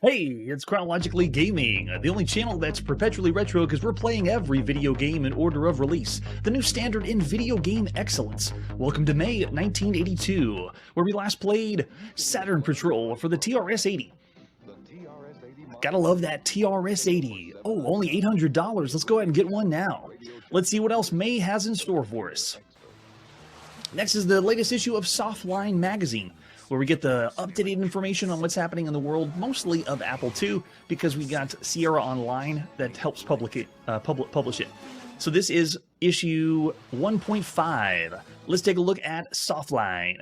Hey, it's Chronologically Gaming, the only channel that's perpetually retro because we're playing every video game in order of release, the new standard in video game excellence. Welcome to May 1982, where we last played Saturn Patrol for the TRS-80. Gotta love that TRS-80. Oh, only $800. Let's go ahead and get one now. Let's see what else May has in store for us. Next is the latest issue of Softline magazine, where we get the up-to-date information on what's happening in the world, mostly of Apple II, because we got Sierra Online that helps publish it. So this is issue 1.5. Let's take a look at Softline.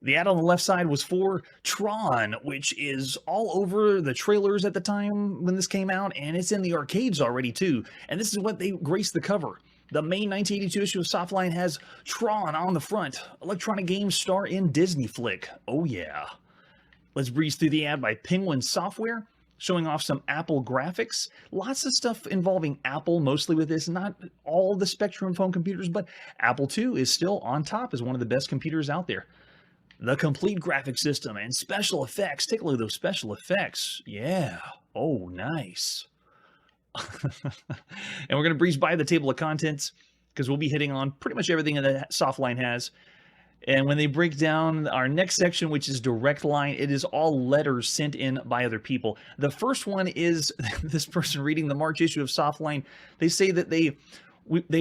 The ad on the left side was for Tron, which is all over the trailers at the time when this came out, and it's in the arcades already too. And this is what they graced the cover. The May 1982 issue of Softline has Tron on the front. Electronic Games star in Disney flick. Oh yeah. Let's breeze through the ad by Penguin Software, showing off some Apple graphics. Lots of stuff involving Apple, mostly with this. Not all the Spectrum phone computers, but Apple II is still on top as one of the best computers out there. The complete graphic system and special effects. Take a look at those special effects. Yeah. Oh, nice. And we're going to breeze by the table of contents because we'll be hitting on pretty much everything that Softline has. And when they break down our next section, which is direct line, it is all letters sent in by other people. The first one is this person reading the March issue of Softline. They say that they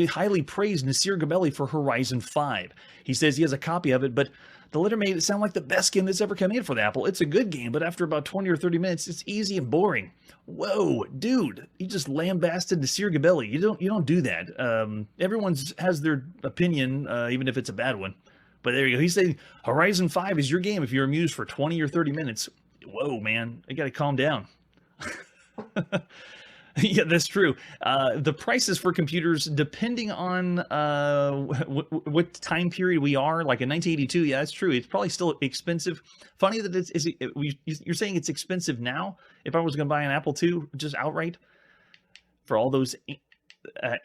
highly praised Nasir Gabelli for Horizon 5. He says he has a copy of it, but the letter made it sound like the best game that's ever come in for the Apple. It's a good game, but after about 20 or 30 minutes, it's easy and boring. Whoa, dude, you just lambasted Nasir Gabelli. You don't do that. Everyone has their opinion, even if it's a bad one. But there you go. He's saying Horizon 5 is your game if you're amused for 20 or 30 minutes. Whoa, man, you got to calm down. Yeah, that's true. The prices for computers, depending on what time period we are, like in 1982, yeah, that's true. It's probably still expensive. Funny that you're saying it's expensive now. If I was going to buy an Apple II, just outright, for all those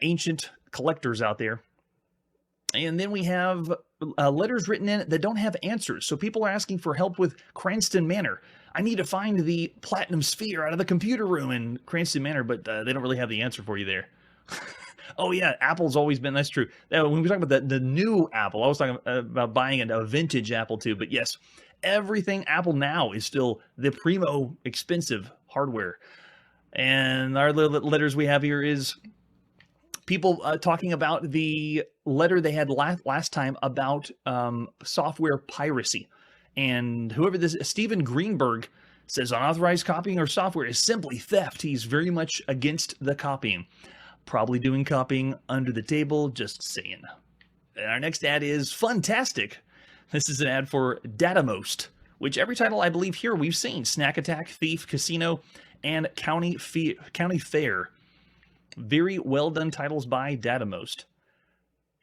ancient collectors out there. And then we have letters written in that don't have answers. So people are asking for help with Cranston Manor. I need to find the platinum sphere out of the computer room in Cranston Manor, but they don't really have the answer for you there. Oh yeah, Apple's always been, that's true. When we talk about the new Apple, I was talking about buying a vintage Apple II, but yes, everything Apple now is still the primo expensive hardware. And our letters we have here is people talking about the letter they had last time about software piracy. And whoever this is, Steven Greenberg, says unauthorized copying or software is simply theft. He's very much against the copying. Probably doing copying under the table, just saying. And our next ad is Funtastic. This is an ad for Datamost, which every title I believe here we've seen. Snack Attack, Thief, Casino, and County Fair. Very well done titles by Datamost.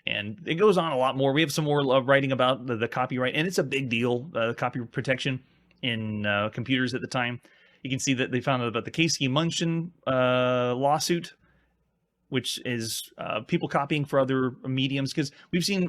And it goes on a lot more. We have some more writing about the copyright, and it's a big deal, copyright protection in computers at the time. You can see that they found out about the Casey Munchen lawsuit, which is people copying for other mediums, because we've seen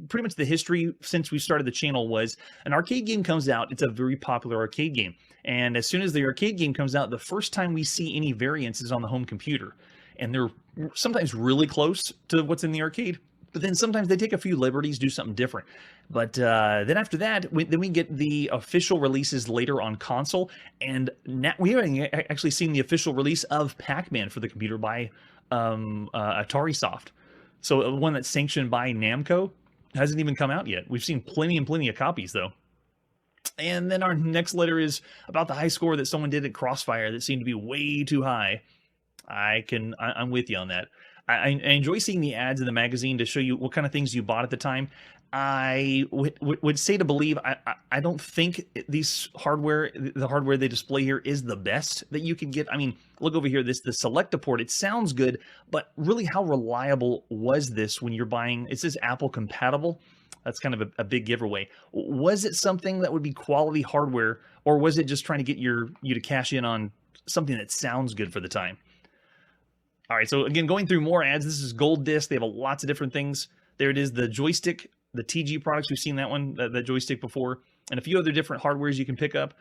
pretty much the history since we started the channel was an arcade game comes out, it's a very popular arcade game. And as soon as the arcade game comes out, the first time we see any variants is on the home computer. And they're sometimes really close to what's in the arcade, but then sometimes they take a few liberties, do something different. But then after that, then we get the official releases later on console, and now we haven't actually seen the official release of Pac-Man for the computer by Atari Soft. So one that's sanctioned by Namco hasn't even come out yet. We've seen plenty and plenty of copies though. And then our next letter is about the high score that someone did at Crossfire that seemed to be way too high. I'm with you on that. I enjoy seeing the ads in the magazine to show you what kind of things you bought at the time. I would say to believe, I don't think the hardware they display here is the best that you can get. I mean, look over here, the Selectaport, it sounds good, but really how reliable was this when you're buying, it says Apple compatible. That's kind of a big giveaway. Was it something that would be quality hardware, or was it just trying to get you to cash in on something that sounds good for the time? All right, so again, going through more ads, this is Gold Disc. They have lots of different things. There it is, the joystick, the TG products. We've seen that one, that joystick before, and a few other different hardwares you can pick up.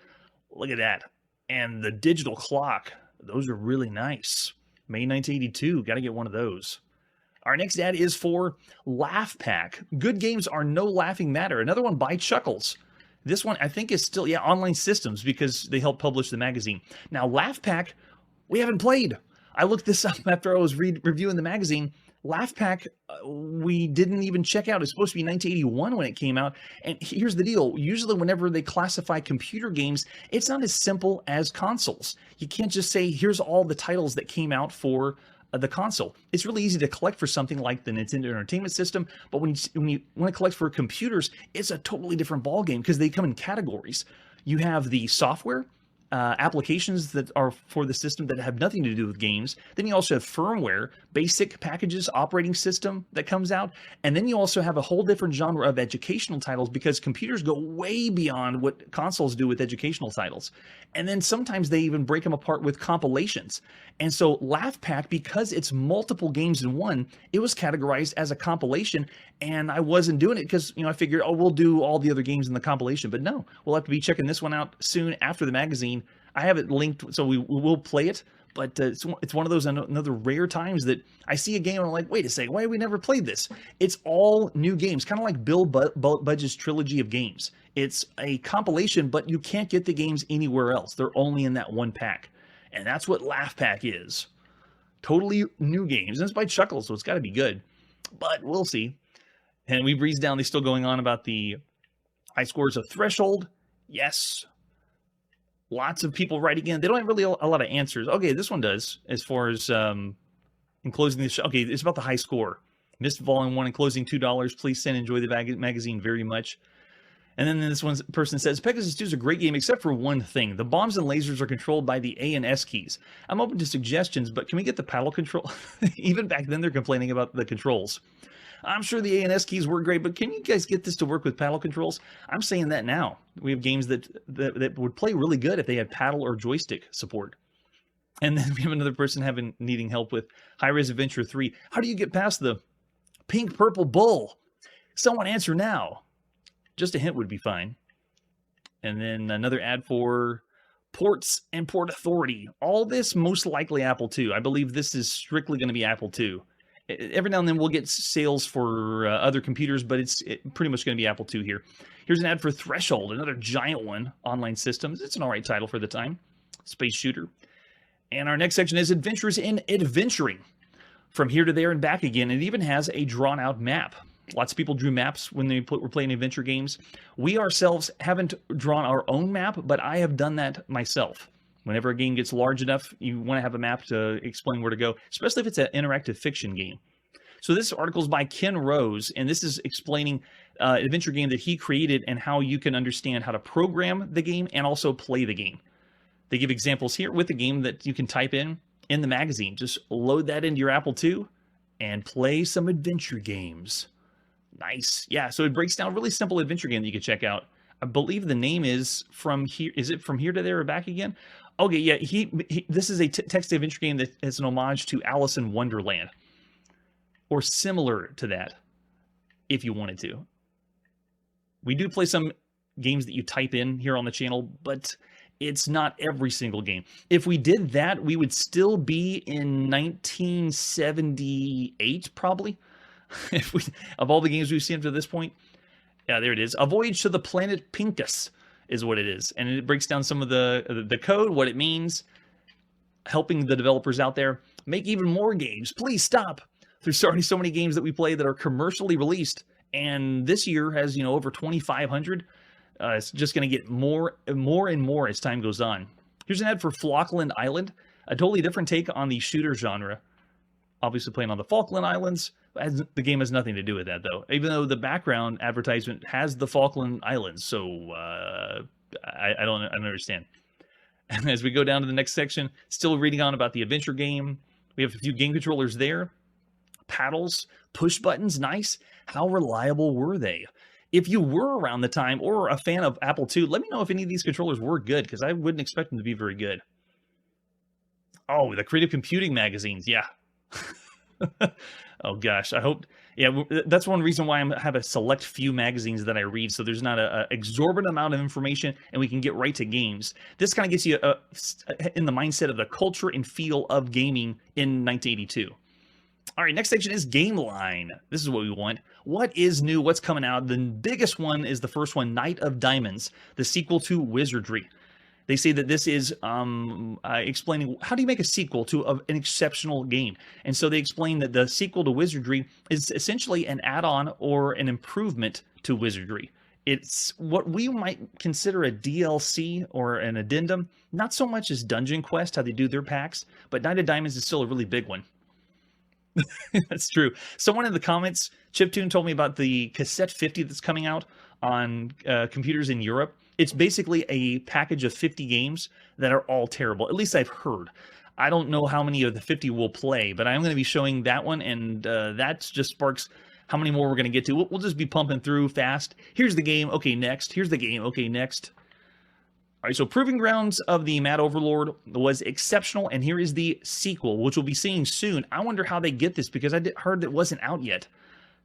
Look at that. And the digital clock. Those are really nice. May 1982. Got to get one of those. Our next ad is for Laugh Pack. Good games are no laughing matter. Another one by Chuckles. This one, I think, is still, Online Systems, because they help publish the magazine. Now, Laugh Pack, we haven't played. I looked this up after I was reviewing the magazine. Laugh Pack, we didn't even check out. It's supposed to be 1981 when it came out. And here's the deal. Usually whenever they classify computer games, it's not as simple as consoles. You can't just say, here's all the titles that came out for the console. It's really easy to collect for something like the Nintendo Entertainment System, but when you want to collect for computers, it's a totally different ballgame because they come in categories. You have the software, applications that are for the system that have nothing to do with games. Then you also have firmware, basic packages, operating system that comes out. And then you also have a whole different genre of educational titles because computers go way beyond what consoles do with educational titles. And then sometimes they even break them apart with compilations. And so Laugh Pack, because it's multiple games in one, it was categorized as a compilation. And I wasn't doing it because, I figured, we'll do all the other games in the compilation. But no, we'll have to be checking this one out soon after the magazine. I have it linked, so we will play it. But it's one of those another rare times that I see a game and I'm like, wait a second, why have we never played this? It's all new games, kind of like Bill Budge's trilogy of games. It's a compilation, but you can't get the games anywhere else. They're only in that one pack. And that's what Laugh Pack is. Totally new games. And it's by Chuckles, so it's got to be good. But we'll see. And we breezed down. They're still going on about the high scores of Threshold. Yes. Lots of people writing in. They don't have really a lot of answers. Okay, this one does, as far as in closing the show. Okay, it's about the high score. Missed Volume 1 and closing $2. Please send enjoy the magazine very much. And then this one person says, Pegasus 2 is a great game except for one thing. The bombs and lasers are controlled by the A and S keys. I'm open to suggestions, but can we get the paddle control? Even back then they're complaining about the controls. I'm sure the A and S keys work great, but can you guys get this to work with paddle controls? I'm saying that now. We have games that would play really good if they had paddle or joystick support. And then we have another person needing help with High-Res Adventure 3. How do you get past the pink purple bull? Someone answer now. Just a hint would be fine. And then another ad for Ports and Port Authority. All this most likely Apple II. I believe this is strictly going to be Apple II. Every now and then we'll get sales for other computers, but it's pretty much going to be Apple II here. Here's an ad for Threshold, another giant one, Online Systems. It's an all right title for the time. Space shooter. And our next section is Adventures in Adventuring. From here to there and back again. It even has a drawn-out map. Lots of people drew maps when they were playing adventure games. We ourselves haven't drawn our own map, but I have done that myself. Whenever a game gets large enough, you want to have a map to explain where to go, especially if it's an interactive fiction game. So this article is by Ken Rose, and this is explaining an adventure game that he created and how you can understand how to program the game and also play the game. They give examples here with the game that you can type in the magazine. Just load that into your Apple II and play some adventure games. Nice. Yeah, so it breaks down a really simple adventure game that you can check out. I believe the name is From Here. Is it From Here to There or Back Again? Okay, yeah. This is a text adventure game that is an homage to Alice in Wonderland, or similar to that, if you wanted to. We do play some games that you type in here on the channel, but it's not every single game. If we did that, we would still be in 1978, probably. Of all the games we've seen to this point. Yeah, there it is. A Voyage to the Planet Pincus is what it is. And it breaks down some of the code, what it means, helping the developers out there make even more games. Please stop. There's already so many games that we play that are commercially released. And this year has, over 2,500. It's just going to get more and more as time goes on. Here's an ad for Falkland Island. A totally different take on the shooter genre. Obviously playing on the Falkland Islands. The game has nothing to do with that, though. Even though the background advertisement has the Falkland Islands. So, I don't understand. And as we go down to the next section, still reading on about the adventure game. We have a few game controllers there. Paddles, push buttons, nice. How reliable were they? If you were around the time or a fan of Apple II, let me know if any of these controllers were good, because I wouldn't expect them to be very good. Oh, the Creative Computing magazines, yeah. Oh gosh, I hope Yeah, that's one reason why I have a select few magazines that I read, so there's not a exorbitant amount of information, and we can get right to games. This kind of gets you in the mindset of the culture and feel of gaming in 1982. All right, next section is Game Line. This is what we want. What is new? What's coming out? The biggest one is the first one, Knight of Diamonds, the sequel to Wizardry. They say that this is explaining how do you make a sequel to an exceptional game. And so they explain that the sequel to Wizardry is essentially an add-on or an improvement to Wizardry. It's what we might consider a DLC or an addendum, not so much as Dungeon Quest, how they do their packs, but Knight of Diamonds is still a really big one. That's true. Someone in the comments, Chiptune, told me about the Cassette 50 that's coming out on computers in Europe. It's basically a package of 50 games that are all terrible. At least I've heard. I don't know how many of the 50 will play, but I'm going to be showing that one, and that just sparks how many more we're going to get to. We'll just be pumping through fast. Here's the game. Okay, next. Here's the game. Okay, next. All right, so Proving Grounds of the Mad Overlord was exceptional, and here is the sequel, which we'll be seeing soon. I wonder how they get this, because I heard it wasn't out yet.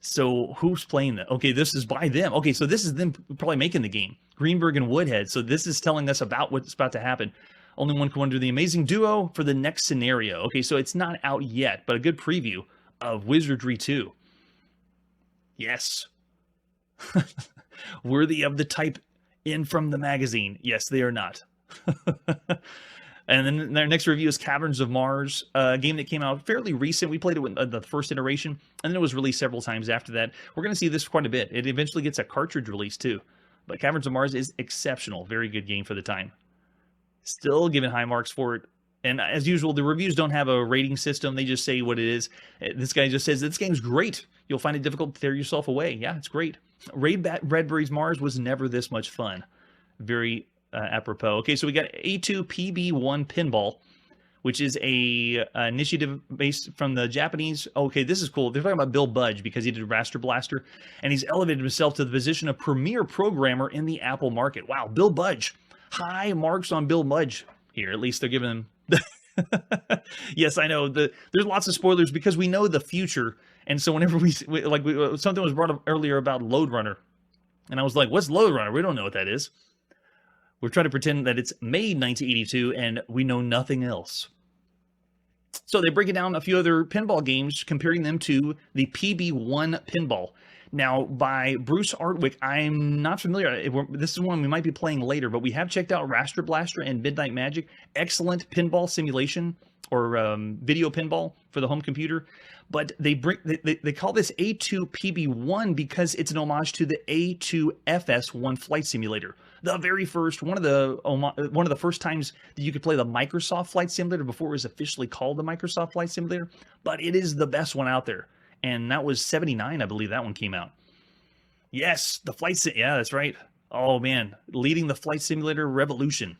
So who's playing that? Okay, this is by them. Okay, so this is them probably making the game. Greenberg and Woodhead. So this is telling us about what's about to happen. Only one can wonder the amazing duo for the next scenario. Okay, so it's not out yet, but a good preview of Wizardry 2. Yes. Worthy of the type in from the magazine. Yes, they are not. And then their next review is Caverns of Mars, a game that came out fairly recent. We played it with the first iteration, and then it was released several times after that. We're going to see this quite a bit. It eventually gets a cartridge release too. But Caverns of Mars is exceptional. Very good game for the time. Still giving high marks for it. And as usual, the reviews don't have a rating system. They just say what it is. This guy just says, this game's great. You'll find it difficult to tear yourself away. Yeah, it's great. Raid Bradbury's Mars was never this much fun. Very apropos. Okay, so we got A2PB1 Pinball, which is a initiative based from the Japanese. Okay, this is cool. They're talking about Bill Budge because he did Raster Blaster, and he's elevated himself to the position of premier programmer in the Apple market. Wow, Bill Budge. High marks on Bill Budge here. At least they're giving him. Yes, I know. There's lots of spoilers because we know the future, and so whenever something was brought up earlier about Lode Runner, and I was like, "What's Lode Runner? We don't know what that is." We're trying to pretend that it's May 1982, and we know nothing else. So they break it down a few other pinball games, comparing them to the PB1 Pinball. Now, by Bruce Artwick, I'm not familiar. This is one we might be playing later, but we have checked out Raster Blaster and Midnight Magic. Excellent pinball simulation, or video pinball for the home computer. But they call this A2PB1 because it's an homage to the A2FS1 flight simulator. The very first, one of the first times that you could play the Microsoft Flight Simulator before it was officially called the Microsoft Flight Simulator. But it is the best one out there. And that was 79, I believe that one came out. Yes, the flight sim. Yeah, that's right. Oh, man. Leading the flight simulator revolution.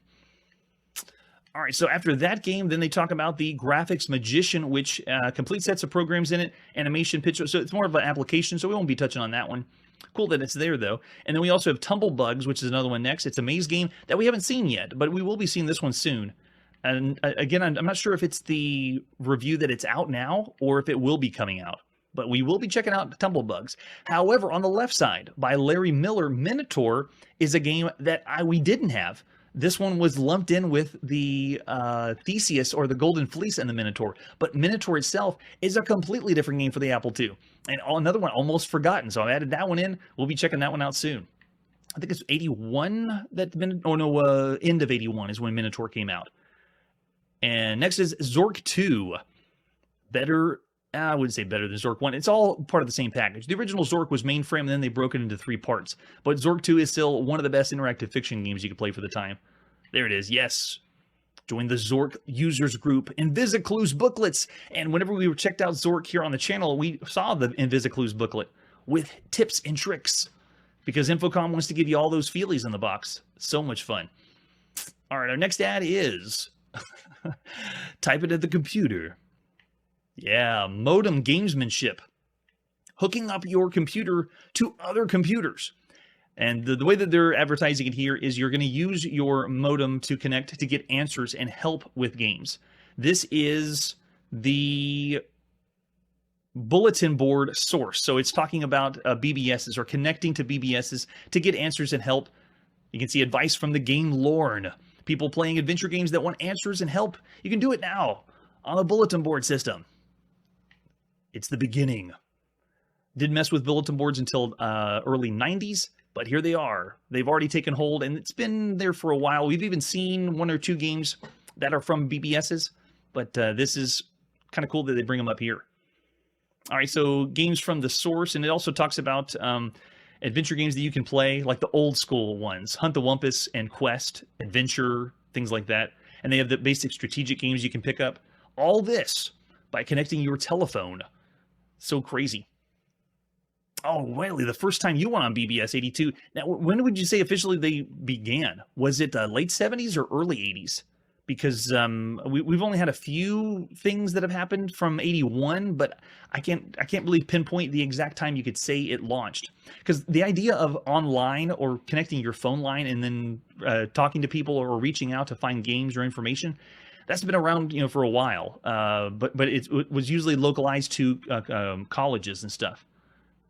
All right, so after that game, then they talk about the Graphics Magician, which complete sets of programs in it, animation, picture. So it's more of an application, so we won't be touching on that one. Cool that it's there, though. And then we also have Tumblebugs, which is another one next. It's a maze game that we haven't seen yet, but we will be seeing this one soon. And again, I'm not sure if it's the review that it's out now or if it will be coming out. But we will be checking out Tumblebugs. However, on the left side, by Larry Miller, Minotaur is a game that we didn't have. This one was lumped in with the Theseus or the Golden Fleece and the Minotaur. But Minotaur itself is a completely different game for the Apple II. And another one almost forgotten. So I added that one in. We'll be checking that one out soon. I think it's 81 that end of 81 is when Minotaur came out. And next is Zork 2. Better... I wouldn't say better than Zork 1. It's all part of the same package. The original Zork was mainframe, and then they broke it into 3 parts. But Zork 2 is still one of the best interactive fiction games you could play for the time. There it is. Yes. Join the Zork users group. Invisiclues booklets. And whenever we checked out Zork here on the channel, we saw the Invisiclues booklet with tips and tricks. Because Infocom wants to give you all those feelies in the box. So much fun. All right, our next ad is... Type it at the computer. Yeah, modem gamesmanship. Hooking up your computer to other computers. And the way that they're advertising it here is you're going to use your modem to connect to get answers and help with games. This is the bulletin board source. So it's talking about BBSs or connecting to BBSs to get answers and help. You can see advice from the game Lorne. People playing adventure games that want answers and help. You can do it now on a bulletin board system. It's the beginning. Didn't mess with bulletin boards until early 90s, but here they are. They've already taken hold, and it's been there for a while. We've even seen 1 or 2 games that are from BBSs, but this is kind of cool that they bring them up here. All right, so games from the source, and it also talks about adventure games that you can play, like the old school ones, Hunt the Wumpus and Quest, Adventure, things like that. And they have the basic strategic games you can pick up. All this by connecting your telephone. So crazy. Oh, Wiley, the first time you went on BBS 82. Now, when would you say officially they began? Was it late 70s or early 80s? Because we've only had a few things that have happened from 81, but I can't really pinpoint the exact time you could say it launched. Because the idea of online or connecting your phone line and then talking to people or reaching out to find games or information, that's been around, for a while. But it was usually localized to colleges and stuff.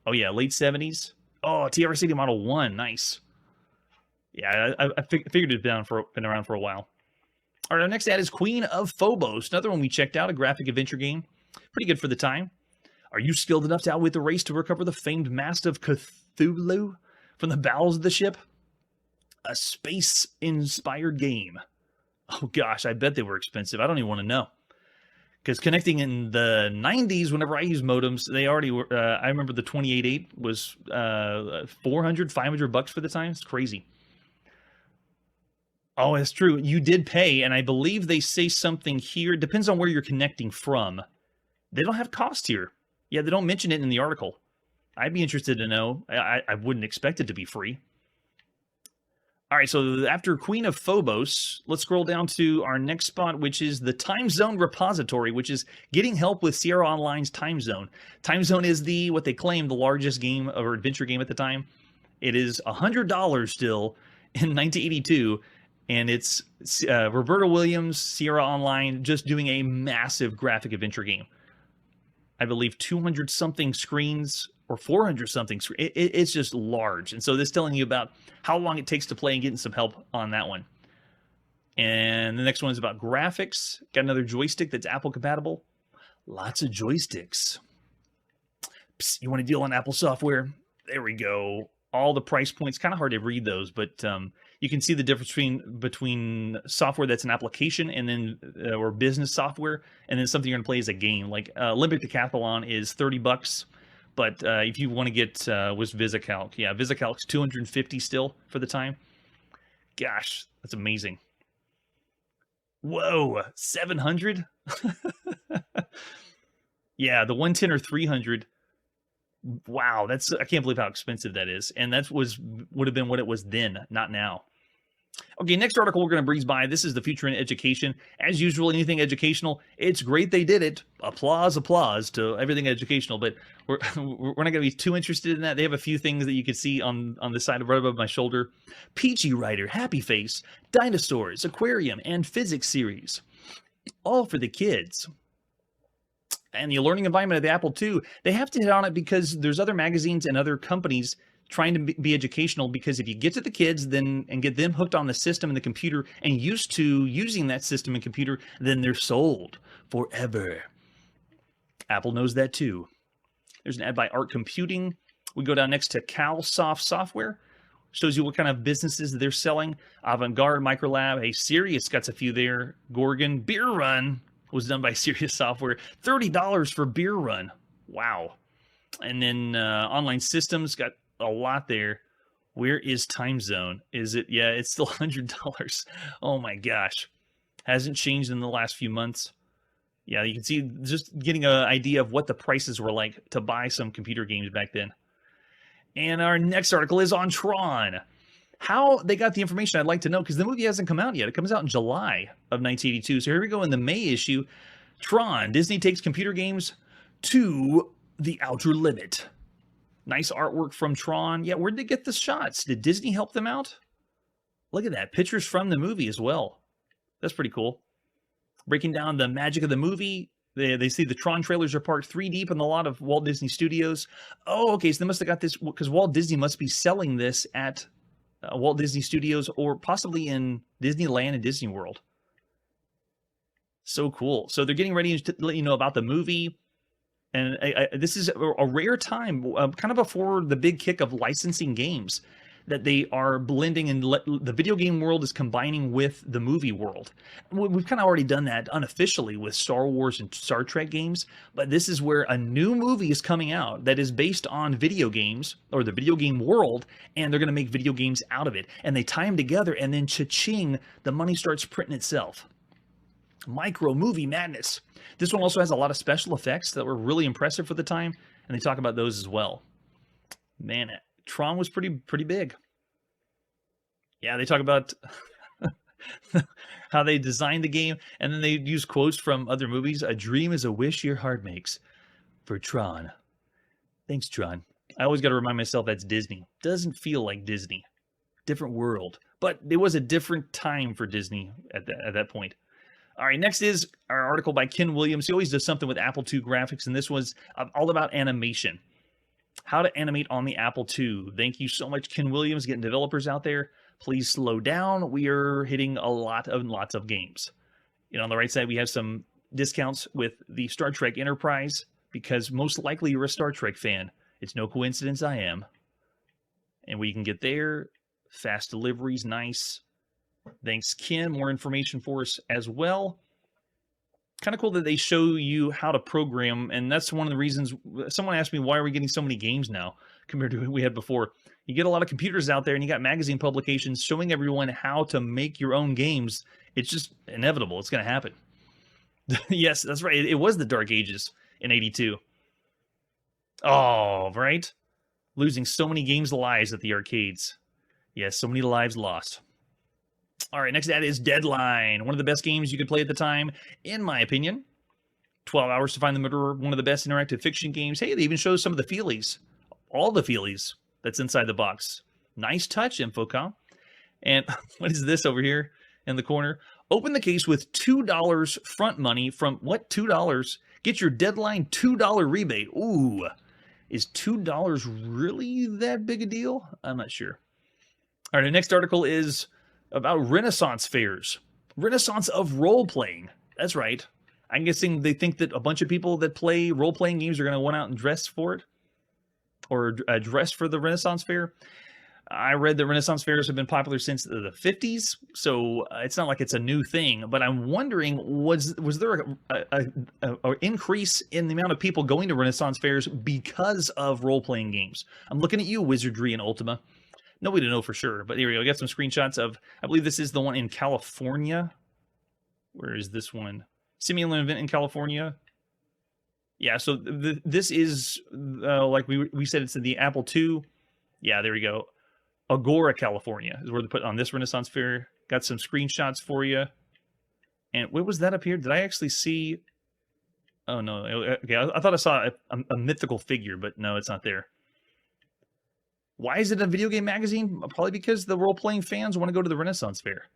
Oh yeah, late 70s. Oh, TRS-80 Model 1, nice. Yeah, I figured it's been around for a while. All right, our next ad is Queen of Phobos, another one we checked out, a graphic adventure game. Pretty good for the time. Are you skilled enough to outwit the race to recover the famed Mask of Cthulhu from the bowels of the ship? A space-inspired game. Oh gosh, I bet they were expensive. I don't even want to know. Because connecting in the 90s, whenever I used modems, they already were, I remember the 28.8 was $400, $500 for the time. It's crazy. Oh, it's true. You did pay, and I believe they say something here. It depends on where you're connecting from. They don't have cost here. Yeah, they don't mention it in the article. I'd be interested to know. I wouldn't expect it to be free. All right, so after Queen of Phobos, let's scroll down to our next spot, which is the Time Zone Repository, which is getting help with Sierra Online's Time Zone. Time Zone is what they claim, the largest game or adventure game at the time. It is $100 still in 1982, and it's Roberta Williams, Sierra Online, just doing a massive graphic adventure game. I believe 200-something screens or 400-something screens. It's just large. And so this is telling you about how long it takes to play and getting some help on that one. And the next one is about graphics. Got another joystick that's Apple compatible. Lots of joysticks. Psst, you want to deal on Apple software? There we go. All the price points, kind of hard to read those, but you can see the difference between software that's an application and then or business software, and then something you're going to play as a game. Like Olympic Decathlon is $30, but if you want to get was VisiCalc, yeah, VisiCalc's $250 still for the time. Gosh, that's amazing. Whoa, $700? Yeah, the 110 or 300. Wow, I can't believe how expensive that is. And that would have been what it was then, not now. Okay, next article we're going to breeze by. This is the future in education. As usual, anything educational, it's great they did it. Applause to everything educational. But we're not going to be too interested in that. They have a few things that you can see on the side right above my shoulder. Peachy Writer, Happy Face, Dinosaurs, Aquarium, and Physics series. All for the kids. And the learning environment of the Apple II, they have to hit on it because there's other magazines and other companies trying to be educational, because if you get to the kids and get them hooked on the system and the computer and used to using that system and computer, then they're sold forever. Apple knows that too. There's an ad by Art Computing. We go down next to CalSoft Software. Shows you what kind of businesses they're selling. Avant-Garde, Microlab. Hey, Sirius got a few there. Gorgon, Beer Run was done by Sirius Software. $30 for Beer Run. Wow. And then Online Systems got a lot there. Where is Time Zone? Is it? Yeah, it's still $100. Oh my gosh. Hasn't changed in the last few months. Yeah, you can see just getting an idea of what the prices were like to buy some computer games back then. And our next article is on Tron. How they got the information, I'd like to know, because the movie hasn't come out yet. It comes out in July of 1982. So here we go in the May issue. Tron, Disney takes computer games to the outer limit. Nice artwork from Tron. Yeah, where'd they get the shots? Did Disney help them out? Look at that. Pictures from the movie as well. That's pretty cool. Breaking down the magic of the movie They see the Tron trailers are parked 3 deep in the lot of Walt Disney Studios. Oh, okay, so they must have got this because Walt Disney must be selling this at Walt Disney Studios or possibly in Disneyland and Disney World. So cool. So they're getting ready to let you know about the movie. And this is a rare time, kind of before the big kick of licensing games, that they are blending and the video game world is combining with the movie world. We've kind of already done that unofficially with Star Wars and Star Trek games, but this is where a new movie is coming out that is based on video games or the video game world, and they're going to make video games out of it. And they tie them together, and then cha-ching, the money starts printing itself. Micro movie madness. This one also has a lot of special effects that were really impressive for the time, and they talk about those as well. Man, Tron was pretty big. Yeah, they talk about how they designed the game, and then they use quotes from other movies. A dream is a wish your heart makes. For Tron. Thanks, Tron. I always got to remind myself that's Disney. Doesn't feel like Disney. Different world. But it was a different time for Disney at that point. All right, next is our article by Ken Williams. He always does something with Apple II graphics, and this was all about animation. How to animate on the Apple II. Thank you so much, Ken Williams, getting developers out there. Please slow down. We are hitting lots of games. You know, on the right side, we have some discounts with the Star Trek Enterprise, because most likely you're a Star Trek fan. It's no coincidence I am. And we can get there. Fast deliveries, nice. Thanks, Ken. More information for us as well. Kind of cool that they show you how to program, and that's one of the reasons. Someone asked me, why are we getting so many games now compared to what we had before? You get a lot of computers out there, and you got magazine publications showing everyone how to make your own games. It's just inevitable. It's going to happen. Yes, that's right. It was the Dark Ages in '82. Oh, right? Losing so many games' lives at the arcades. Yes, so many lives lost. All right, next ad is Deadline. One of the best games you could play at the time, in my opinion. 12 Hours to Find the Murderer, one of the best interactive fiction games. Hey, they even show some of the feelies. All the feelies that's inside the box. Nice touch, Infocom. And what is this over here in the corner? Open the case with $2 front money from, what, $2? Get your Deadline $2 rebate. Ooh, is $2 really that big a deal? I'm not sure. All right, the next article is about Renaissance fairs. Renaissance of role-playing. That's right. I'm guessing they think that a bunch of people that play role-playing games are going to want out and dress for it. Or dress for the Renaissance fair. I read that Renaissance fairs have been popular since the 50s, so it's not like it's a new thing. But I'm wondering, was there an increase in the amount of people going to Renaissance fairs because of role-playing games? I'm looking at you, Wizardry and Ultima. Nobody to know for sure, but here we go. I got some screenshots of, I believe this is the one in California. Where is this one? Simulant event in California. Yeah, so this is, like we said, it's in the Apple II. Yeah, there we go. Agora, California is where they put on this Renaissance fair. Got some screenshots for you. And what was that up here? Did I actually see? Oh, no. Okay, I thought I saw a mythical figure, but no, it's not there. Why is it a video game magazine? Probably because the role-playing fans want to go to the Renaissance Fair.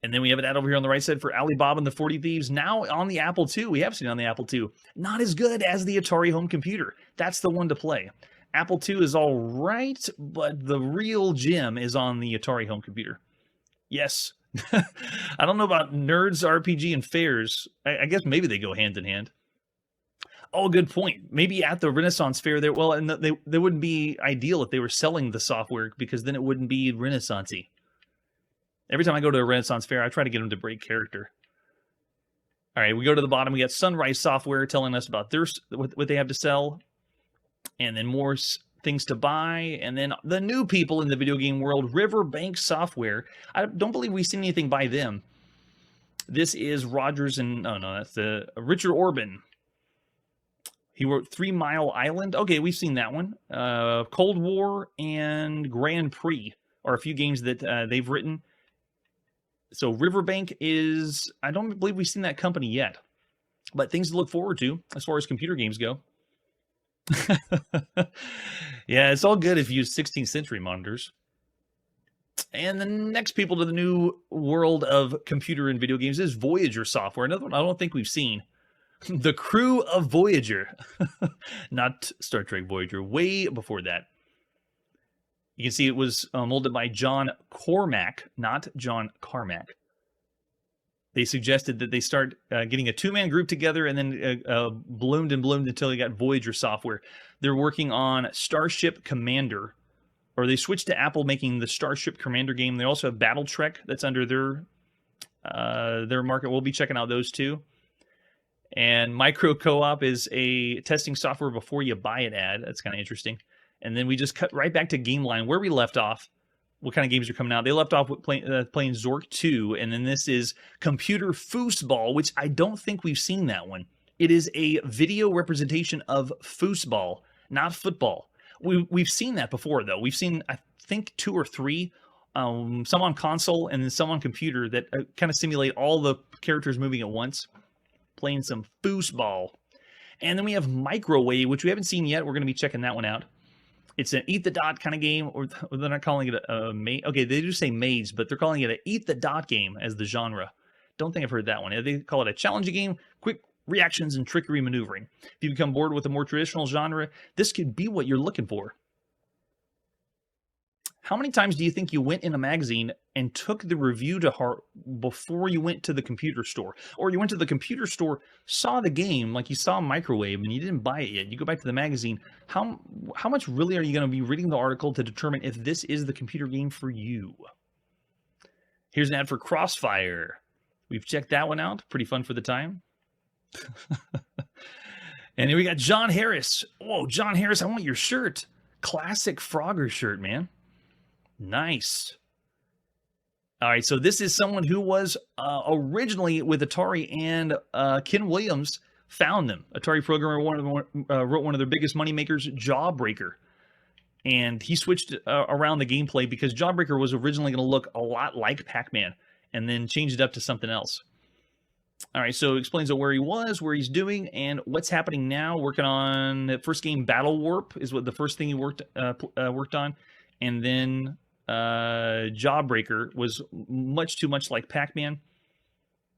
And then we have an ad over here on the right side for Alibaba and the 40 Thieves. Now on the Apple II. We have seen it on the Apple II. Not as good as the Atari home computer. That's the one to play. Apple II is all right, but the real gem is on the Atari home computer. Yes. I don't know about nerds, RPG, and fairs. I guess maybe they go hand in hand. Oh, good point. Maybe at the Renaissance Fair, there. Well, and they wouldn't be ideal if they were selling the software, because then it wouldn't be Renaissance-y. Every time I go to a Renaissance Fair, I try to get them to break character. All right, we go to the bottom. We got Sunrise Software telling us about what they have to sell, and then more things to buy, and then the new people in the video game world, Riverbank Software. I don't believe we've seen anything by them. This is Rogers and oh no, that's the Richard Orban. He wrote 3 Mile Island. Okay, we've seen that one. Cold War and Grand Prix are a few games that they've written. So Riverbank is, I don't believe we've seen that company yet. But things to look forward to as far as computer games go. Yeah, it's all good if you use 16th century monitors. And the next people to the new world of computer and video games is Voyager Software. Another one I don't think we've seen. The crew of Voyager. Not Star Trek Voyager, way before that. You can see it was molded by John Cormack, not John Carmack. They suggested that they start getting a two-man group together, and then bloomed and bloomed until they got Voyager software. They're working on Starship Commander, or they switched to Apple making the Starship Commander game. They also have Battle Trek that's under their market. We'll be checking out those two. And Micro Co-op is a testing software before you buy it ad. That's kind of interesting. And then we just cut right back to GameLine, where we left off. What kind of games are coming out? They left off with playing Zork 2, and then this is Computer Foosball, which I don't think we've seen that one. It is a video representation of foosball, not football. We've seen that before, though. We've seen, I think, 2 or 3, some on console and then some on computer that kind of simulate all the characters moving at once, playing some foosball. And then we have Microwave, which we haven't seen yet. We're going to be checking that one out. It's an eat the dot kind of game, or they're not calling it a maze. Okay, they do say maze, but they're calling it an eat the dot game as the genre. Don't think I've heard that one. They call it a challenging game, quick reactions and trickery maneuvering. If you become bored with a more traditional genre, this could be what you're looking for. How many times do you think you went in a magazine and took the review to heart before you went to the computer store? Or you went to the computer store, saw the game, like you saw Microwave, and you didn't buy it yet. You go back to the magazine. How much really are you going to be reading the article to determine if this is the computer game for you? Here's an ad for Crossfire. We've checked that one out. Pretty fun for the time. And here we got John Harris. Whoa, John Harris, I want your shirt. Classic Frogger shirt, man. Nice. All right, so this is someone who was originally with Atari, and Ken Williams found them. Atari programmer wrote one of their biggest moneymakers, Jawbreaker. And he switched around the gameplay because Jawbreaker was originally going to look a lot like Pac-Man, and then changed it up to something else. All right, so it explains where he was, where he's doing, and what's happening now. Working on the first game, Battle Warp, is what the first thing he worked on. And then Jawbreaker was much too much like Pac-Man.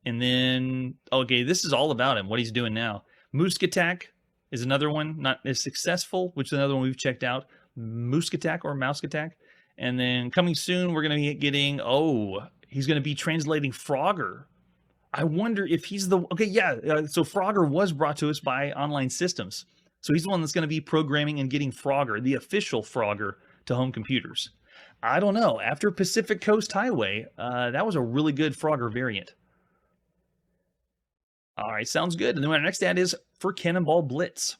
And then, okay, this is all about him, what he's doing now. Moosk Attack is another one, not as successful, which is another one we've checked out. Moosk Attack or Mouse Attack. And then coming soon, we're going to be getting, he's going to be translating Frogger. I wonder if he's the, so Frogger was brought to us by Online Systems. So he's the one that's going to be programming and getting Frogger, the official Frogger, to home computers. I don't know. After Pacific Coast Highway, that was a really good Frogger variant. All right, sounds good. And then our next ad is for Cannonball Blitz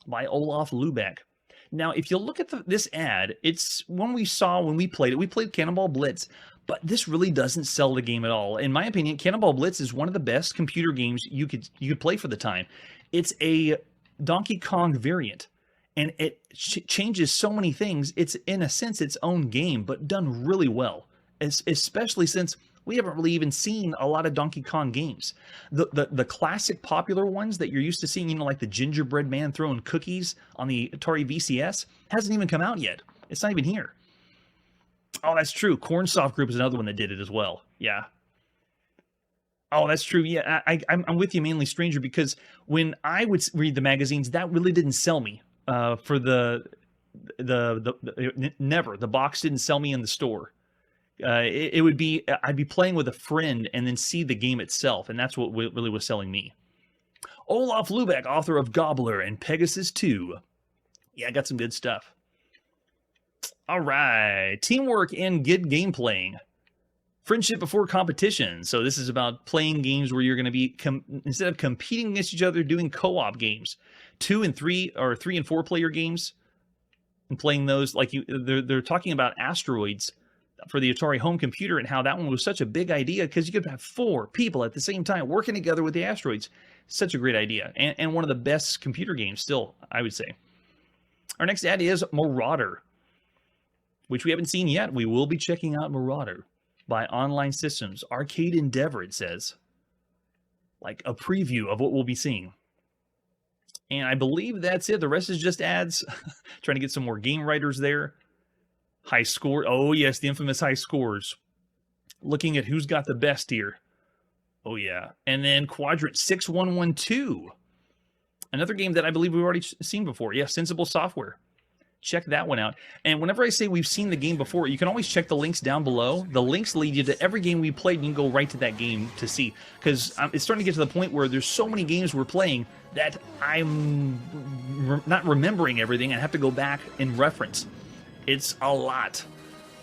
by Olaf Lubeck. Now, if you look at this ad, it's one we saw when we played it. We played Cannonball Blitz, but this really doesn't sell the game at all. In my opinion, Cannonball Blitz is one of the best computer games you could play for the time. It's a Donkey Kong variant, and it changes so many things. It's, in a sense, its own game, but done really well, especially since we haven't really even seen a lot of Donkey Kong games. The classic popular ones that you're used to seeing, like the Gingerbread Man throwing cookies on the Atari VCS, hasn't even come out yet. It's not even here. Oh, that's true. Cornsoft Group is another one that did it as well. Yeah. Oh, that's true. Yeah, I'm with you, Mainly Stranger, because when I would read the magazines, that really didn't sell me. For the box didn't sell me in the store. It would be, I'd be playing with a friend and then see the game itself, and that's what really was selling me. Olaf Lubeck, author of Gobbler and Pegasus 2. Yeah, I got some good stuff. All right, teamwork and good game playing. Friendship before competition. So this is about playing games where you're going to be, instead of competing against each other, doing co-op games. 2 and 3 or 3 and 4 player games, and playing those like they're talking about Asteroids for the Atari home computer, and how that one was such a big idea because you could have 4 people at the same time working together with the Asteroids. Such a great idea, and one of the best computer games still, I would say. Our next ad is Marauder, which we haven't seen yet. We will be checking out Marauder by Online Systems. Arcade Endeavor, it says. Like a preview of what we'll be seeing. And I believe that's it. The rest is just ads. Trying to get some more game writers there. High score. Oh, yes, the infamous high scores. Looking at who's got the best here. Oh, yeah. And then Quadrant 6112. Another game that I believe we've already seen before. Yeah, Sensible Software. Check that one out. And whenever I say we've seen the game before, you can always check the links down below. The links lead you to every game we played, and you can go right to that game to see. Because it's starting to get to the point where there's so many games we're playing that I'm not remembering everything. I have to go back and reference. It's a lot.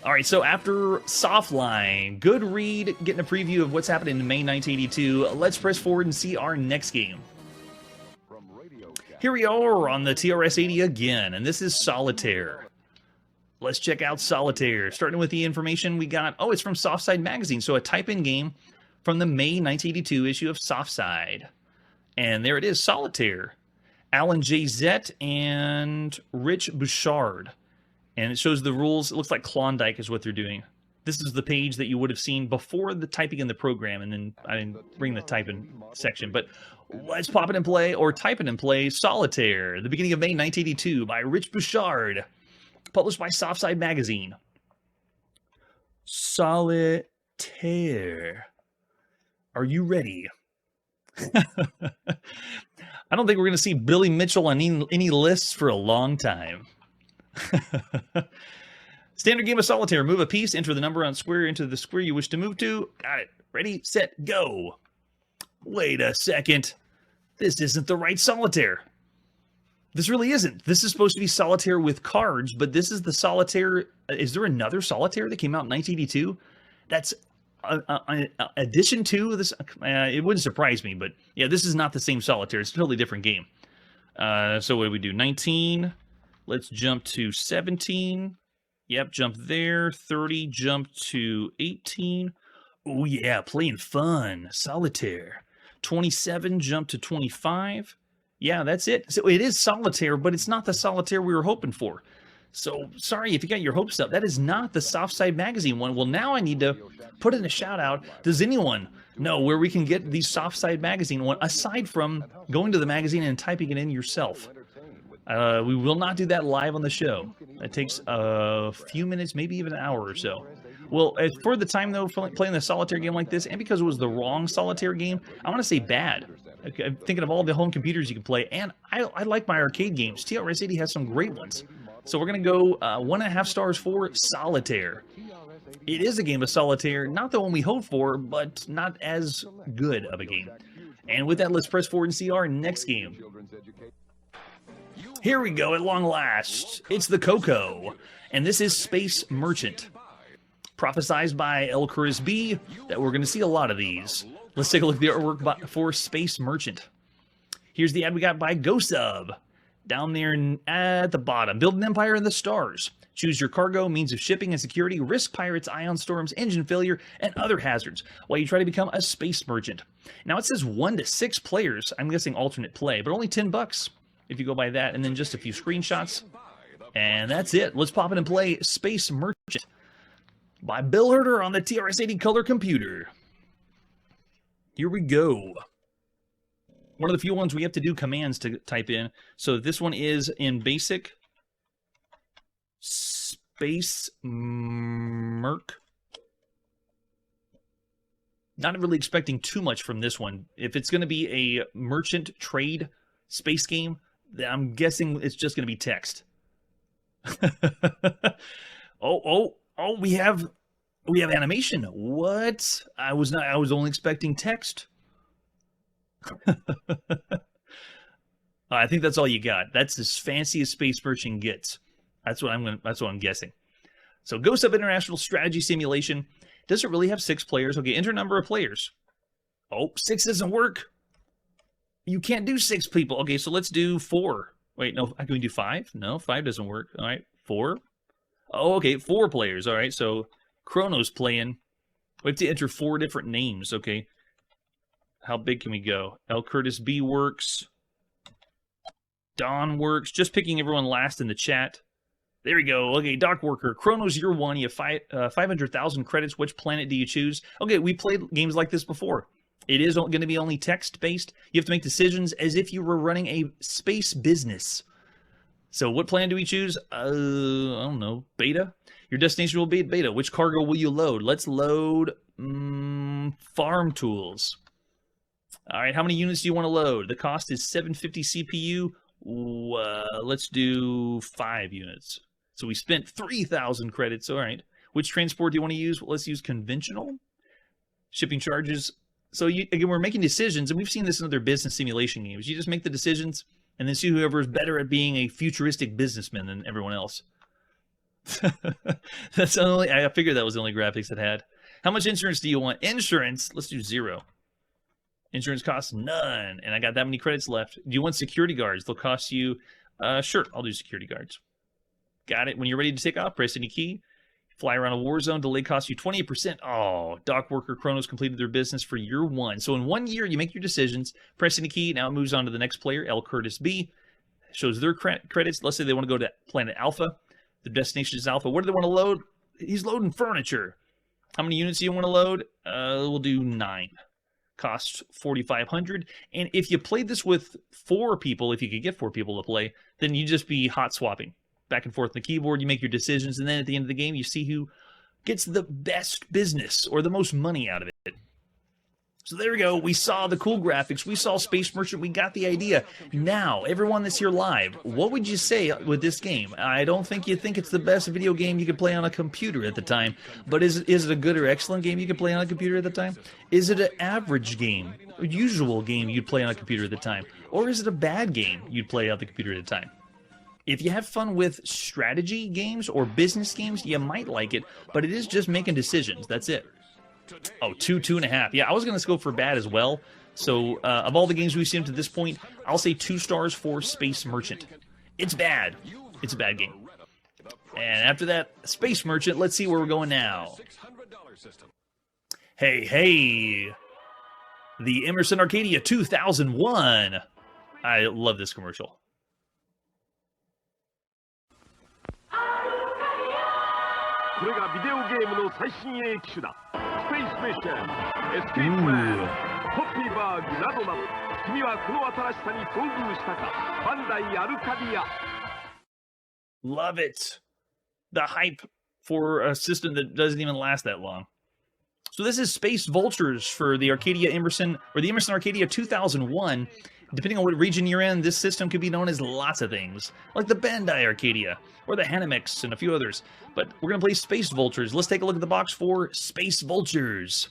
All right, so after Softline, good read, getting a preview of what's happening in May 1982, let's press forward and see our next game. Here we are on the TRS-80 again, and this is Solitaire. Let's check out Solitaire. Starting with the information we got. Oh, it's from Softside Magazine, so a type-in game from the May 1982 issue of Softside. And there it is, Solitaire. Alan J. Zett and Rich Bouchard. And it shows the rules. It looks like Klondike is what they're doing. This is the page that you would have seen before the typing in the program, and then I didn't bring the typing section, but let's pop it and play, or type it and play Solitaire, the beginning of May 1982 by Rich Bouchard, published by Softside Magazine. Solitaire. Are you ready? I don't think we're going to see Billy Mitchell on any lists for a long time. Standard game of Solitaire. Move a piece, enter the number on square into the square you wish to move to. Got it. Ready, set, go. Wait a second. This isn't the right Solitaire. This really isn't. This is supposed to be Solitaire with cards, but this is the Solitaire. Is there another Solitaire that came out in 1982? That's an addition to this. It wouldn't surprise me, but yeah, this is not the same Solitaire. It's a totally different game. So what do we do? 19. Let's jump to 17. Yep, jump there. 30, jump to 18. Oh, yeah, playing fun. Solitaire. 27, jump to 25. Yeah, that's it. So it is Solitaire, but it's not the Solitaire we were hoping for. So, sorry if you got your hopes up. That is not the Softside Magazine one. Well, now I need to put in a shout-out. Does anyone know where we can get the Softside Magazine one, aside from going to the magazine and typing it in yourself? We will not do that live on the show. It takes a few minutes, maybe even an hour or so. Well, for the time, though, playing the Solitaire game like this, and because it was the wrong Solitaire game, I want to say bad. I'm thinking of all the home computers you can play, and I like my arcade games. TRS-80 has some great ones. So we're going to go 1.5 stars for Solitaire. It is a game of Solitaire, not the one we hoped for, but not as good of a game. And with that, let's press forward and see our next game. Here we go, at long last. It's the Coco, and this is Space Merchant. Prophesized by L. Curtis B. that we're going to see a lot of these. Let's take a look at the artwork for Space Merchant. Here's the ad we got by GoSub. Down there at the bottom. Build an empire in the stars. Choose your cargo, means of shipping and security, risk pirates, ion storms, engine failure, and other hazards while you try to become a space merchant. Now it says 1 to 6 players. I'm guessing alternate play, but only $10 if you go by that, and then just a few screenshots. And that's it. Let's pop in and play Space Merchant by Bill Herter on the TRS-80 color computer. Here we go. One of the few ones we have to do commands to type in. So this one is in basic. Space Merc. Not really expecting too much from this one. If it's going to be a merchant trade space game, I'm guessing it's just going to be text. Oh, we have animation. What? I was only expecting text. I think that's all you got. That's as fancy as Space Merchant gets. That's what I'm guessing. So Ghost of International Strategy Simulation. Does it really have 6 players? Okay, enter number of players. Oh, 6 doesn't work. You can't do 6 people. Okay, so let's do 4. Wait, no, can we do 5? No, 5 doesn't work. All right, 4. Oh, okay, 4 players. All right, so Chrono's playing. We have to enter 4 different names. Okay. How big can we go? L. Curtis B works. Don works. Just picking everyone last in the chat. There we go. Okay, Doc Worker. Chrono's your one. You have 500,000 credits. Which planet do you choose? Okay, we played games like this before. It is going to be only text-based. You have to make decisions as if you were running a space business. So what planet do we choose? I don't know. Beta? Your destination will be Beta. Which cargo will you load? Let's load farm tools. All right, how many units do you want to load? The cost is 750 CPU. Let's do 5 units. So we spent 3,000 credits. All right. Which transport do you want to use? Well, let's use conventional. Shipping charges. So again, we're making decisions, and we've seen this in other business simulation games. You just make the decisions, and then see whoever is better at being a futuristic businessman than everyone else. That's only. I figured that was the only graphics it had. How much insurance do you want? Insurance. Let's do 0. Insurance costs none, and I got that many credits left. Do you want security guards? They'll cost you. Sure, I'll do security guards. Got it. When you're ready to take off, press any key. Fly around a war zone. Delay costs you 28%. Oh, dock worker Chronos completed their business for year 1. So in 1 year, you make your decisions. Press any key. Now it moves on to the next player, L. Curtis B. Shows their credits. Let's say they want to go to Planet Alpha. The destination is Alpha. What do they want to load? He's loading furniture. How many units do you want to load? We'll do 9. Costs 4,500. And if you played this with 4 people, if you could get 4 people to play, then you just be hot swapping. Back and forth on the keyboard, you make your decisions, and then at the end of the game, you see who gets the best business or the most money out of it. So there we go. We saw the cool graphics. We saw Space Merchant. We got the idea. Now, everyone that's here live, what would you say with this game? I don't think you think it's the best video game you could play on a computer at the time, but is it a good or excellent game you could play on a computer at the time? Is it an average game, a usual game you'd play on a computer at the time? Or is it a bad game you'd play on the computer at the time? If you have fun with strategy games or business games, you might like it, but it is just making decisions. That's it. Oh, 2.5. Yeah, I was going to go for bad as well. So, of all the games we've seen up to this point, I'll say 2 stars for Space Merchant. It's bad. It's a bad game. And after that, Space Merchant, let's see where we're going now. Hey. The Emerson Arcadia 2001. I love this commercial. これがビデオゲームの最新鋭機種だ。スペースミッション、エスケーププラン、ポッピーバーグなどなど、君はこの新しさに遭遇したか。バンダイアルカディア。Love it. The hype for a system that doesn't even last that long. So this is Space Vultures for the Arcadia Emerson, or the Emerson Arcadia 2001. Depending on what region you're in, this system could be known as lots of things, like the Bandai Arcadia, or the Hanamex, and a few others. But we're going to play Space Vultures. Let's take a look at the box for Space Vultures.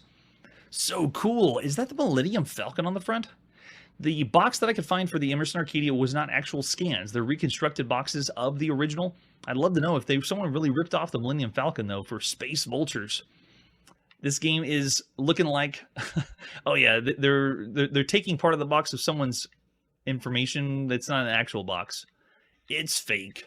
So cool. Is that the Millennium Falcon on the front? The box that I could find for the Emerson Arcadia was not actual scans. They're reconstructed boxes of the original. I'd love to know if someone really ripped off the Millennium Falcon, though, for Space Vultures. This game is looking like, oh yeah, they're taking part of the box of someone's information that's not an actual box. It's fake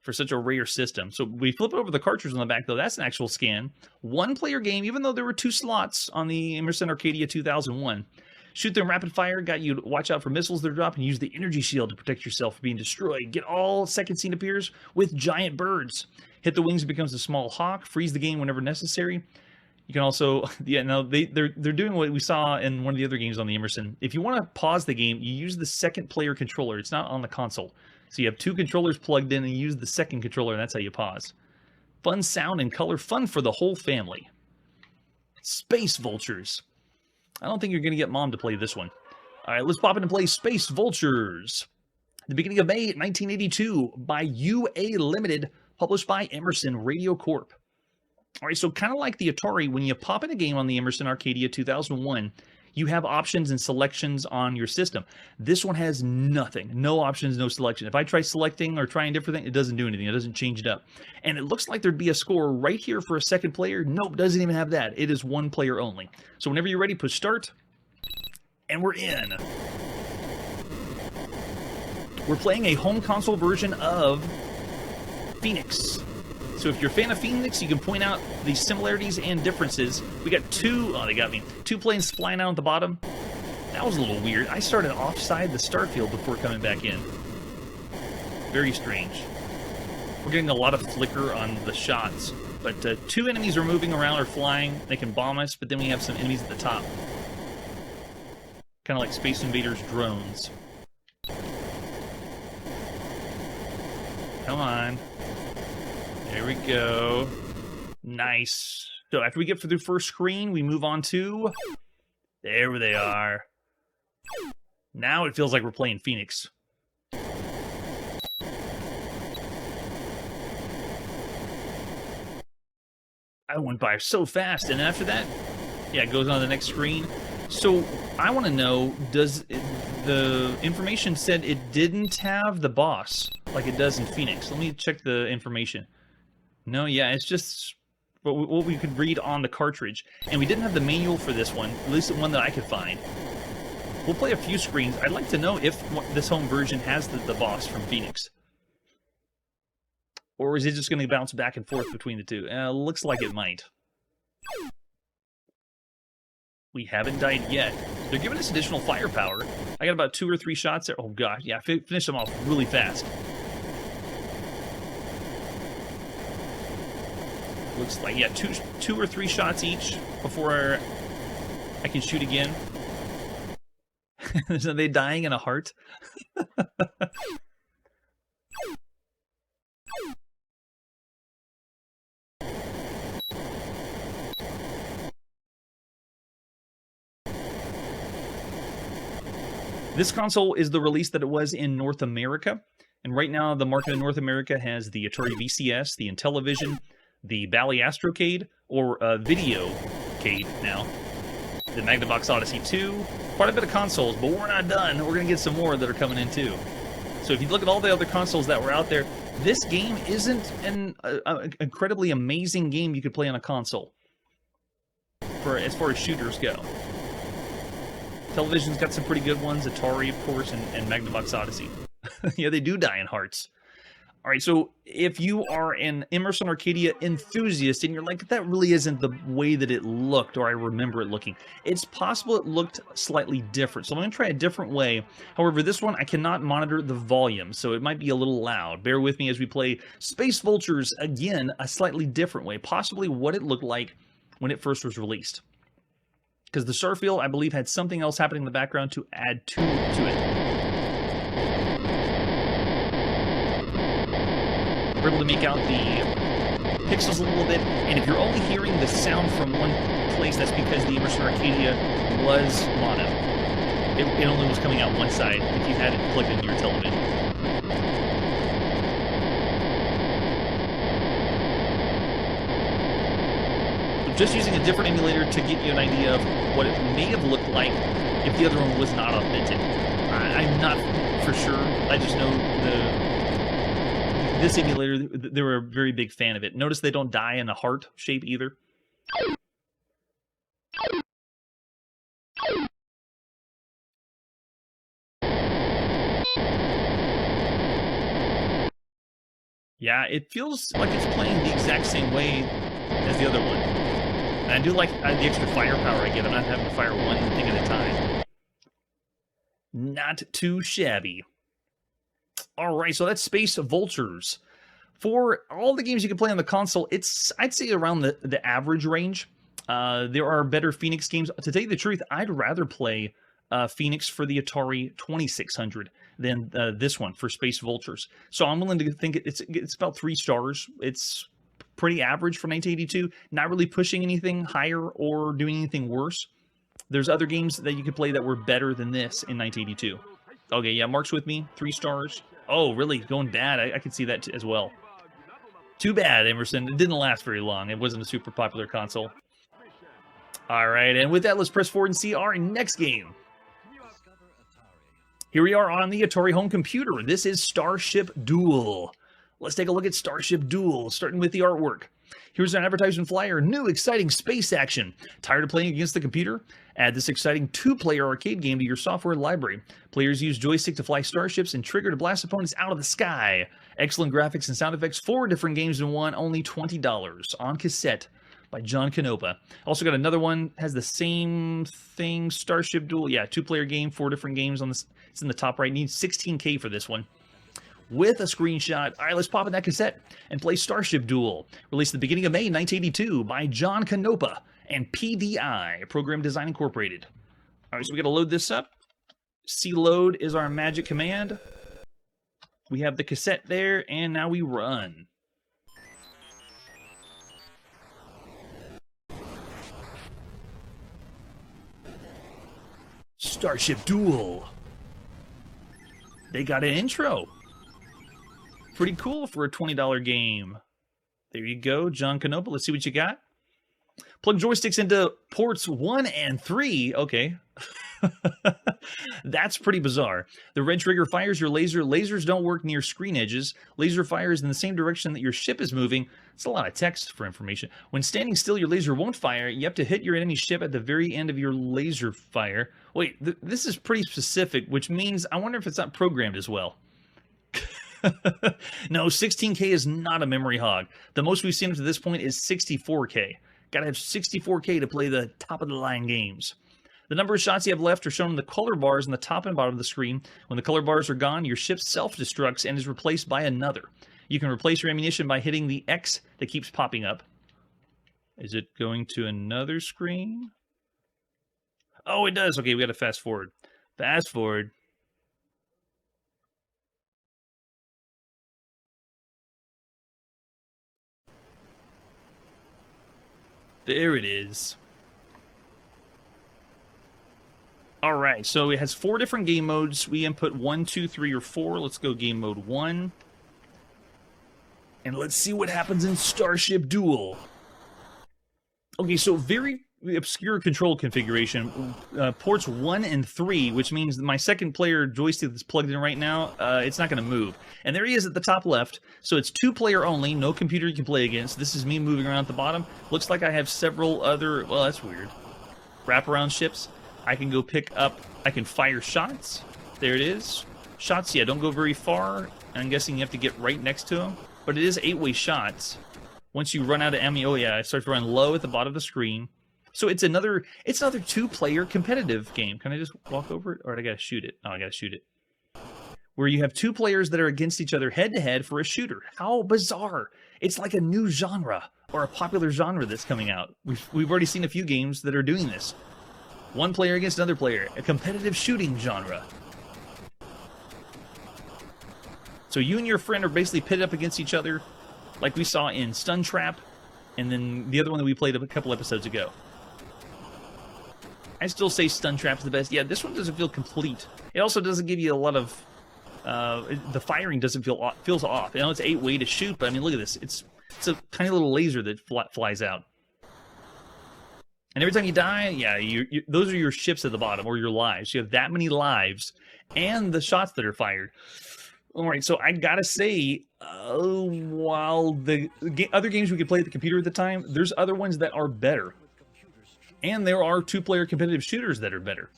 for such a rare system. So we flip over the cartridge on the back, though. That's an actual scan. 1-player game, even though there were 2 slots on the Emerson Arcadia 2001. Shoot them rapid fire, got you to watch out for missiles that are dropping, use the energy shield to protect yourself from being destroyed. Get all second scene appears with giant birds. Hit the wings, it becomes a small hawk. Freeze the game whenever necessary. You can also, yeah, no, they're doing what we saw in one of the other games on the Emerson. If you want to pause the game, you use the second player controller. It's not on the console. So you have 2 controllers plugged in and you use the second controller, and that's how you pause. Fun sound and color, fun for the whole family. Space Vultures. I don't think you're going to get Mom to play this one. All right, let's pop in and play Space Vultures. The beginning of May 1982 by UA Limited, published by Emerson Radio Corp. All right, so kind of like the Atari, when you pop in a game on the Emerson Arcadia 2001, you have options and selections on your system. This one has nothing. No options, no selection. If I try selecting or trying different things, it doesn't do anything. It doesn't change it up. And it looks like there'd be a score right here for a second player. Nope, doesn't even have that. It is 1 player only. So whenever you're ready, push start. And we're in. We're playing a home console version of Phoenix. So if you're a fan of Phoenix, you can point out the similarities and differences. We got 2, oh, they got me. 2 planes flying out at the bottom. That was a little weird. I started offside the start field before coming back in. Very strange. We're getting a lot of flicker on the shots. But 2 enemies are moving around or flying. They can bomb us, but then we have some enemies at the top. Kind of like Space Invaders drones. Come on. There we go. Nice. So after we get through the first screen, we move on to There they are. Now it feels like we're playing Phoenix. I went by so fast, and after that, yeah, it goes on to the next screen. So I want to know, the information said it didn't have the boss like it does in Phoenix. Let me check the information. No, yeah, it's just what we could read on the cartridge. And we didn't have the manual for this one, at least the one that I could find. We'll play a few screens. I'd like to know if this home version has the boss from Phoenix. Or is it just going to bounce back and forth between the two? Looks like it might. We haven't died yet. They're giving us additional firepower. I got about 2 or 3 shots there. Oh, gosh. Yeah, finish them off really fast. Looks like, yeah, two or 3 shots each before I can shoot again. Are they dying in a heart? This console is the release that it was in North America. And right now, the market in North America has the Atari VCS, the Intellivision, the Bally Astrocade, or Videocade now, the Magnavox Odyssey 2, quite a bit of consoles, but we're not done. We're going to get some more that are coming in too. So if you look at all the other consoles that were out there, this game isn't an incredibly amazing game you could play on a console as far as shooters go. Television's got some pretty good ones, Atari, of course, and Magnavox Odyssey. Yeah, they do die in hearts. All right, so if you are an Emerson Arcadia enthusiast and you're like, that really isn't the way that it looked or I remember it looking, it's possible it looked slightly different. So I'm going to try a different way. However, this one, I cannot monitor the volume, so it might be a little loud. Bear with me as we play Space Vultures, again, a slightly different way, possibly what it looked like when it first was released. Because the Starfield, I believe, had something else happening in the background to add to it. We're able to make out the pixels a little bit, and if you're only hearing the sound from one place, that's because the Emerson Arcadia was mono. It only was coming out one side if you had it plugged into your television. Just using a different emulator to get you an idea of what it may have looked like if the other one was not authentic. I'm not for sure. I just know this emulator, they were a very big fan of it. Notice they don't die in a heart shape either. Yeah, it feels like it's playing the exact same way as the other one. And I do like the extra firepower I get. I'm not having to fire one thing at a time. Not too shabby. All right, so that's Space Vultures. For all the games you can play on the console, it's, I'd say, around the average range. There are better Phoenix games. To tell you the truth, I'd rather play Phoenix for the Atari 2600 than this one for Space Vultures. So I'm willing to think it's about 3 stars. It's pretty average for 1982. Not really pushing anything higher or doing anything worse. There's other games that you could play that were better than this in 1982. Okay, yeah, Mark's with me. 3 stars. Oh, really? Going bad. I can see that as well. Too bad, Emerson. It didn't last very long. It wasn't a super popular console. All right, and with that, let's press forward and see our next game. Here we are on the Atari home computer. This is Starship Duel. Let's take a look at Starship Duel, starting with the artwork. Here's an advertisement flyer. New exciting space action. Tired of playing against the computer? Add this exciting 2-player arcade game to your software library. Players use joystick to fly starships and trigger to blast opponents out of the sky. Excellent graphics and sound effects. 4 different games in one. Only $20 on cassette by John Canopa. Also got another one. Has the same thing. Starship Duel. Yeah, 2-player game. 4 different games on this. It's in the top right. Needs $16K for this one. With a screenshot. All right, let's pop in that cassette and play Starship Duel. Released at the beginning of May 1982 by John Canopa and PDI, Program Design Incorporated. All right, so we got to load this up. C-load is our magic command. We have the cassette there, and now we run. Starship Duel. They got an intro. Pretty cool for a $20 game. There you go, John Canopa. Let's see what you got. Plug joysticks into ports 1 and 3. Okay. That's pretty bizarre. The red trigger fires your laser. Lasers don't work near screen edges. Laser fires in the same direction that your ship is moving. It's a lot of text for information. When standing still, your laser won't fire. You have to hit your enemy ship at the very end of your laser fire. Wait, this is pretty specific, which means I wonder if it's not programmed as well. No, 16K is not a memory hog. The most we've seen up to this point is 64K. Gotta have 64K to play the top-of-the-line games. The number of shots you have left are shown in the color bars on the top and bottom of the screen. When the color bars are gone, your ship self-destructs and is replaced by another. You can replace your ammunition by hitting the X that keeps popping up. Is it going to another screen? Oh, it does. Okay, we gotta fast forward. Fast forward. There it is. All right, so it has 4 different game modes. We input 1, 2, 3, or 4. Let's go game mode 1. And let's see what happens in Starship Duel. Okay, so very obscure control configuration. Ports 1 and 3, which means my second player joystick that's plugged in right now, it's not going to move. And there he is at the top left. So it's 2-player only, no computer you can play against. This is me moving around at the bottom. Looks like I have several other, well, that's weird, wraparound ships. I can go pick up, I can fire shots. There it is. Shots, yeah, don't go very far. I'm guessing you have to get right next to them. But it is 8-way shots. Once you run out of ammo, oh yeah, it starts to run low at the bottom of the screen. So it's another 2-player competitive game. Can I just walk over it? Or I gotta shoot it? Oh, I gotta shoot it. Where you have 2 players that are against each other head-to-head for a shooter. How bizarre. It's like a new genre, or a popular genre that's coming out. We've already seen a few games that are doing this. 1 player against another player, a competitive shooting genre. So you and your friend are basically pitted up against each other, like we saw in Stun Trap, and then the other one that we played a couple episodes ago. I still say Stun Trap's the best. Yeah, this one doesn't feel complete. It also doesn't give you a lot of... the firing doesn't feels off. I know it's 8-way to shoot, but I mean, look at this. It's a tiny little laser that flies out. And every time you die, yeah, those are your ships at the bottom, or your lives. You have that many lives, and the shots that are fired. All right, so I gotta say, while the other games we could play at the computer at the time, there's other ones that are better. And there are 2-player competitive shooters that are better.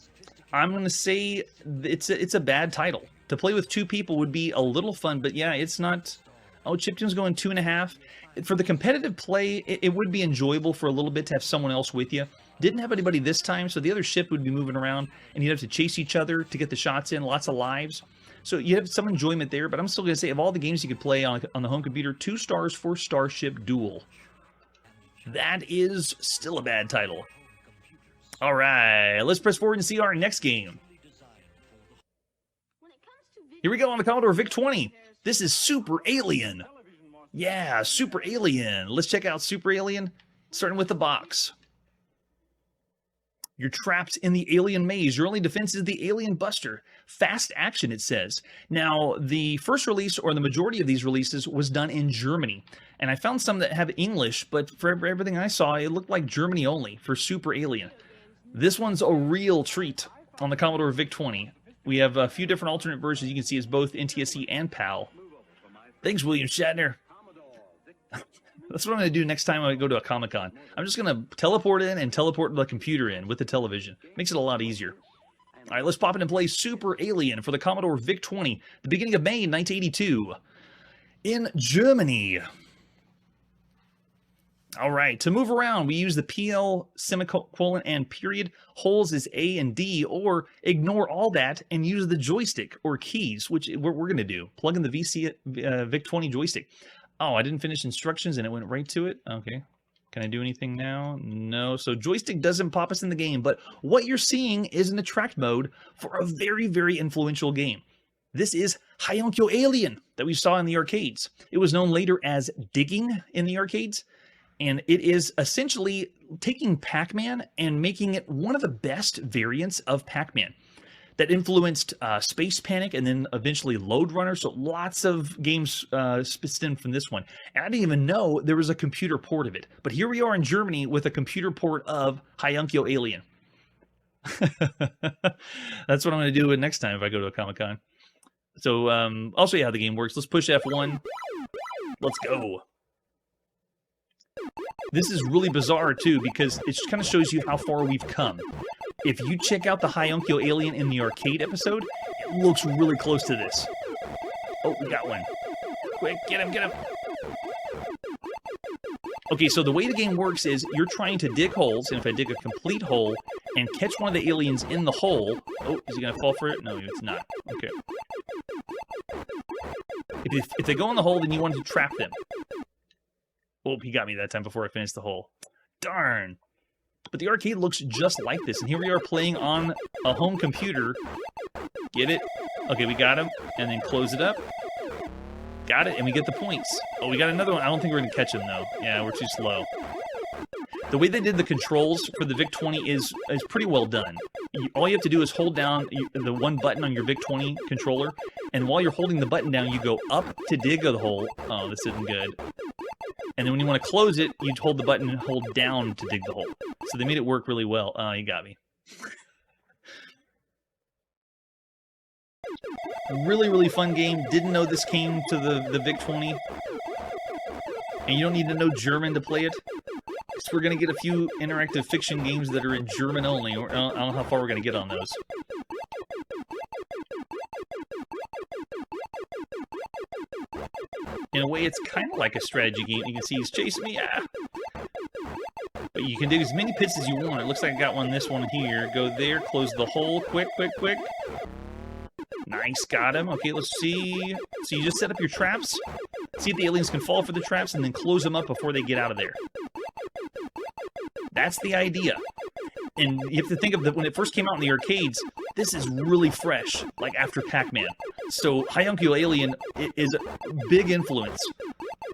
I'm gonna say it's a bad title. To play with 2 people would be a little fun, but yeah, it's not... Oh, Chiptune's going 2.5. For the competitive play, it would be enjoyable for a little bit to have someone else with you. Didn't have anybody this time, so the other ship would be moving around, and you'd have to chase each other to get the shots in, lots of lives. So you have some enjoyment there, but I'm still going to say, of all the games you could play on the home computer, 2 stars for Starship Duel. That is still a bad title. All right, let's press forward and see our next game. Here we go on the Commodore VIC-20. This is Super Alien. Yeah, Super Alien. Let's check out Super Alien, starting with the box. You're trapped in the alien maze. Your only defense is the alien buster. Fast action, it says. Now, the first release, or the majority of these releases, was done in Germany. And I found some that have English, but for everything I saw, it looked like Germany only for Super Alien. This one's a real treat on the Commodore VIC-20. We have a few different alternate versions you can see as both NTSC and PAL. Thanks, William Shatner. That's what I'm going to do next time I go to a Comic-Con. I'm just going to teleport in and teleport the computer in with the television. Makes it a lot easier. All right, let's pop in and play Super Alien for the Commodore VIC-20, the beginning of May 1982, in Germany. All right, to move around, we use the PL semicolon and period. Holes is A and D, or ignore all that and use the joystick or keys, which we're going to do. Plug in the VIC-20 joystick. Oh, I didn't finish instructions and it went right to it? Okay. Can I do anything now? No. So joystick doesn't pop us in the game, but what you're seeing is an attract mode for a very, very influential game. This is Heiankyo Alien that we saw in the arcades. It was known later as Digging in the arcades. And it is essentially taking Pac-Man and making it one of the best variants of Pac-Man that influenced Space Panic and then eventually Lode Runner. So lots of games stemmed from this one. And I didn't even know there was a computer port of it. But here we are in Germany with a computer port of Heiankyo Alien. That's what I'm going to do next time if I go to a Comic-Con. So I'll show you how the game works. Let's push F1. Let's go. This is really bizarre, too, because it kind of shows you how far we've come. If you check out the Heiankyo Alien in the arcade episode, it looks really close to this. Oh, we got one. Quick, get him, get him. Okay, so the way the game works is you're trying to dig holes, and if I dig a complete hole and catch one of the aliens in the hole... Oh, is he going to fall for it? No, it's not. Okay. If they go in the hole, then you want to trap them. Oh, he got me that time before I finished the hole. Darn. But the arcade looks just like this, and here we are playing on a home computer. Get it? Okay, we got him, and then close it up. Got it, and we get the points. Oh, we got another one. I don't think we're going to catch him, though. Yeah, we're too slow. The way they did the controls for the VIC-20 is pretty well done. All you have to do is hold down the one button on your VIC-20 controller, and while you're holding the button down, you go up to dig the hole. Oh, this isn't good. And then when you want to close it, you hold the button and hold down to dig the hole. So they made it work really well. Oh, you got me. Really, really fun game. Didn't know this came to the VIC-20. And you don't need to know German to play it. So we're going to get a few interactive fiction games that are in German only. I don't know how far we're going to get on those. In a way, it's kind of like a strategy game. You can see he's chasing me. Ah! But you can dig as many pits as you want. It looks like I got this one here. Go there, close the hole. Quick, quick, quick. Nice, got him. Okay, let's see. So you just set up your traps. See if the aliens can fall for the traps, and then close them up before they get out of there. That's the idea. And you have to think of when it first came out in the arcades, this is really fresh, like after Pac-Man. So Heiankyo Alien is a big influence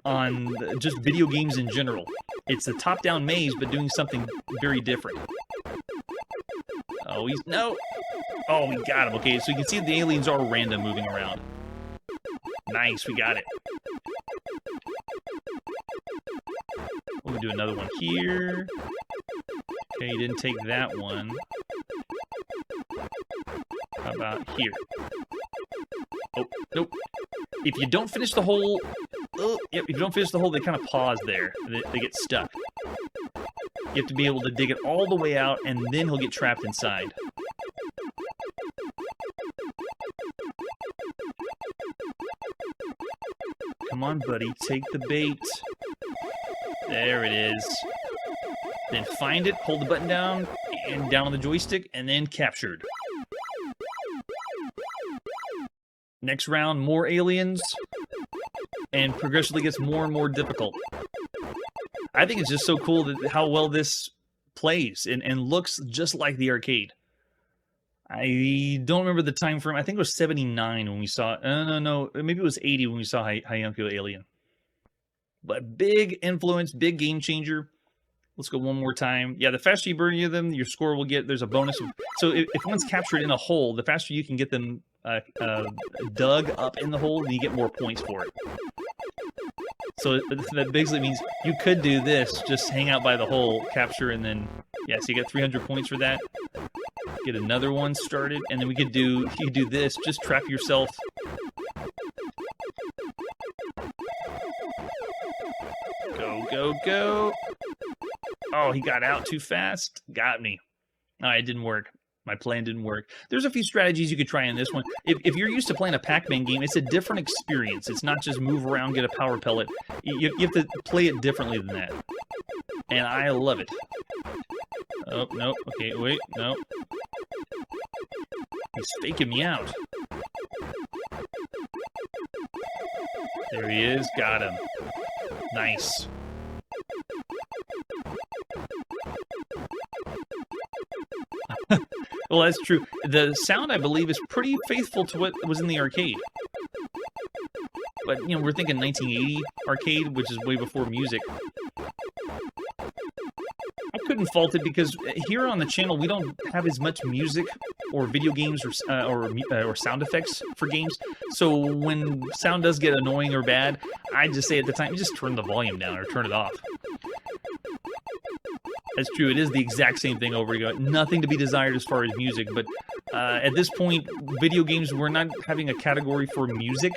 on just video games in general. It's a top-down maze, but doing something very different. Oh, no! Oh, we got him. Okay, so you can see the aliens are random moving around. Nice, we got it. We'll do another one here. Okay, you didn't take that one. How about here? Oh, nope. If you don't finish the hole... Oh, yep, if you don't finish the hole, they kind of pause there. They get stuck. You have to be able to dig it all the way out, and then he'll get trapped inside. Come on, buddy. Take the bait. There it is. Then find it, hold the button down, and down on the joystick, and then captured. Next round, more aliens, and progressively gets more and more difficult. I think it's just so cool that how well this plays and looks just like the arcade. I don't remember the time frame. I think it was 79 when we saw it. No, maybe it was 80 when we saw Heiankyo Alien. But big influence, big game changer. Let's go one more time. Yeah, the faster you burn them, your score will get... There's a bonus. So if one's captured in a hole, the faster you can get them dug up in the hole, then you get more points for it. So that basically means you could do this, just hang out by the hole, capture, and then... Yeah, so you get 300 points for that. Get another one started, and then you could do this, just trap yourself. Go, go, go. Oh, he got out too fast. Got me. Oh, it didn't work. My plan didn't work. There's a few strategies you could try in this one. If you're used to playing a Pac-Man game, it's a different experience. It's not just move around, get a power pellet. You have to play it differently than that. And I love it. Oh, no. Okay, wait. No. He's faking me out. There he is. Got him. Nice. Well, that's true. The sound, I believe, is pretty faithful to what was in the arcade. But, you know, we're thinking 1980 arcade, which is way before music. couldn't fault it because here on the channel we don't have as much music or video games or sound effects for games. So when sound does get annoying or bad, I just say at the time, just turn the volume down or turn it off. That's true. It is the exact same thing over again. Nothing to be desired as far as music, but at this point, video games, we're not having a category for music.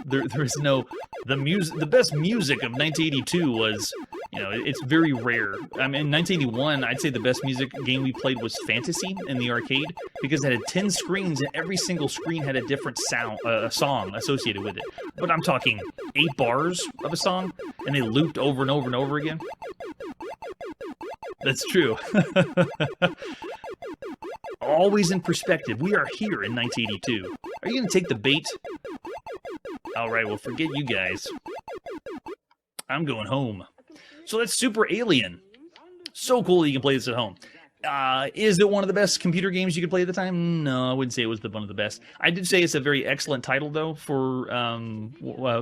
There is no the best music of 1982 was, you know, it's very rare. I mean, in 1981, I'd say the best music game we played was Fantasy in the arcade because it had 10 screens and every single screen had a different sound, song associated with it. But I'm talking 8 bars of a song, and they looped over and over and over again. That's true. Always in perspective. We are here in 1982. Are you going to take the bait? Alright, well, forget you guys. I'm going home. So that's Super Alien. So cool that you can play this at home. Is it one of the best computer games you could play at the time? No, I wouldn't say it was one of the best. I did say it's a very excellent title, though, for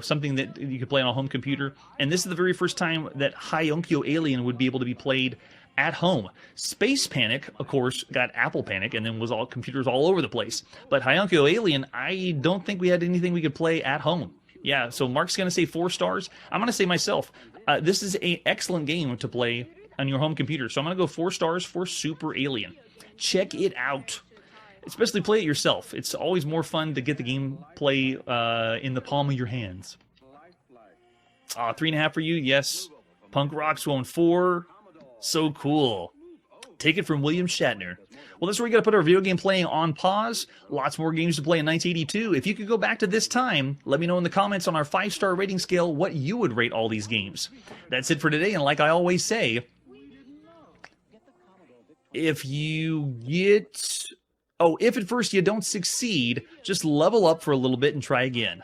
something that you could play on a home computer. And this is the very first time that Heiankyo Alien would be able to be played at home. Space Panic, of course, got Apple Panic, and then was all computers all over the place. But Heiankyo Alien, I don't think we had anything we could play at home. Yeah, so Mark's going to say 4 stars. I'm going to say myself, this is an excellent game to play on your home computer. So I'm going to go 4 stars for Super Alien. Check it out. Especially play it yourself. It's always more fun to get the gameplay in the palm of your hands. 3.5 for you, yes. Punk Rock's going 4. So cool. Take it from William Shatner. Well, that's where we got to put our video game playing on pause. Lots more games to play in 1982. If you could go back to this time, let me know in the comments on our 5-star rating scale what you would rate all these games. That's it for today, and like I always say, if at first you don't succeed, just level up for a little bit and try again.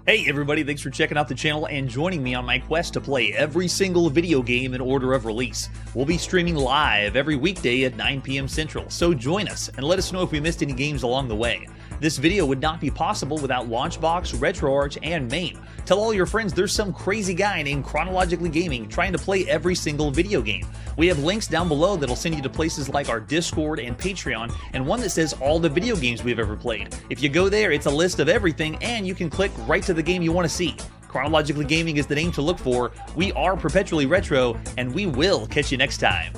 Hey everybody, thanks for checking out the channel and joining me on my quest to play every single video game in order of release. We'll be streaming live every weekday at 9 p.m. Central, so join us and let us know if we missed any games along the way. This video would not be possible without Launchbox, RetroArch, and MAME. Tell all your friends there's some crazy guy named Chronologically Gaming trying to play every single video game. We have links down below that'll send you to places like our Discord and Patreon, and one that says all the video games we've ever played. If you go there, it's a list of everything, and you can click right to the game you want to see. Chronologically Gaming is the name to look for. We are perpetually retro, and we will catch you next time.